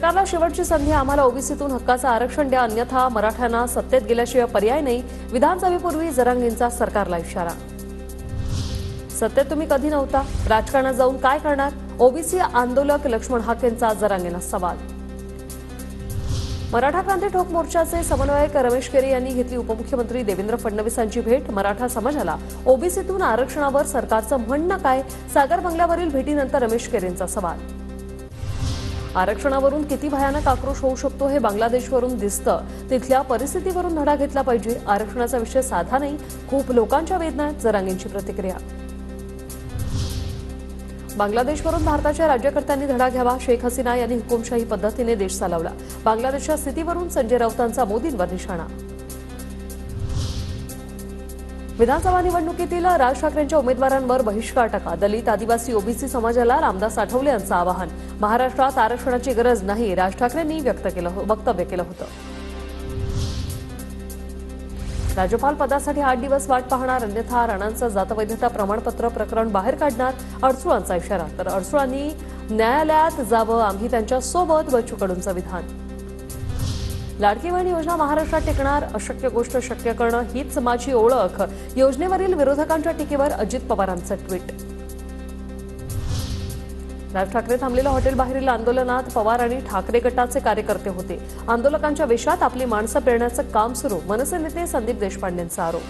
सरकारला शेवटची संधी, आम्हाला ओबीसीतून हक्काचं आरक्षण द्या, अन्यथा मराठ्यांना सत्तेत गेल्याशिवाय पर्याय नाही. विधानसभेपूर्वी जरांगेंचा सरकारला इशारा. सत्तेत तुम्ही कधी नव्हता, राजकारणात जाऊन काय करणार? ओबीसी आंदोलक लक्ष्मण हाकेंचा जरांगेंना सवाल. मराठा क्रांती ठोक मोर्चाचे समन्वयक रमेश केरे यांनी घेतली उपमुख्यमंत्री देवेंद्र फडणवीसांची भेट. मराठा समाजाला ओबीसीतून आरक्षणावर सरकारचं म्हणणं काय? सागर बंगल्यावरील भेटीनंतर रमेश केरेंचा सवाल. आरक्षणावरून किती भयानक आक्रोश होऊ शकतो हे बांगलादेशवरून दिसतं. तिथल्या परिस्थितीवरून धडा घेतला पाहिजे. आरक्षणाचा विषय साधा नाही, खूप लोकांच्या वेदना आहेत. जरांगेंची प्रतिक्रिया. बांगलादेशवरून भारताच्या राज्यकर्त्यांनी धडा घ्यावा. शेख हसीना यांनी हुकुमशाही पद्धतीने देश चालवला. बांगलादेशच्या स्थितीवरून संजय राऊतांचा मोदींवर निशाणा. विधानसभा निवडणुकीतील राज ठाकरेंच्या उमेदवारांवर बहिष्कार टाका. दलित, आदिवासी, ओबीसी समाजाला रामदास आठवले यांचं आवाहन. महाराष्ट्रात आरक्षणाची गरज नाही, राज ठाकरेंनी वक्तव्य केलं होतं. राज्यपाल पदासाठी 8 दिवस वाट पाहणार, अन्यथा राणांचं जातवैधता प्रमाणपत्र प्रकरण बाहेर काढणार. अडसुळांचा इशारा. तर अडसुळांनी न्यायालयात जावं, आम्ही त्यांच्या सोबत. बच्चू कडूंचं विधान. लाडकी बहीण योजना महाराष्ट्रात टिकणार, अशक्य गोष्ट शक्य करणं हीच माझी ओळख. योजनेवरील विरोधकांच्या टीकेवर अजित पवारांचं ट्विट. राज ठाकरे थांबलेल्या हॉटेलबाहेरील आंदोलनात पवार आणि ठाकरे गटाचे कार्यकर्ते होते. आंदोलकांच्या वेशात आपली माणसं पेरण्याचं काम सुरू. मनसे नेते संदीप देशपांडेंचा आरोप.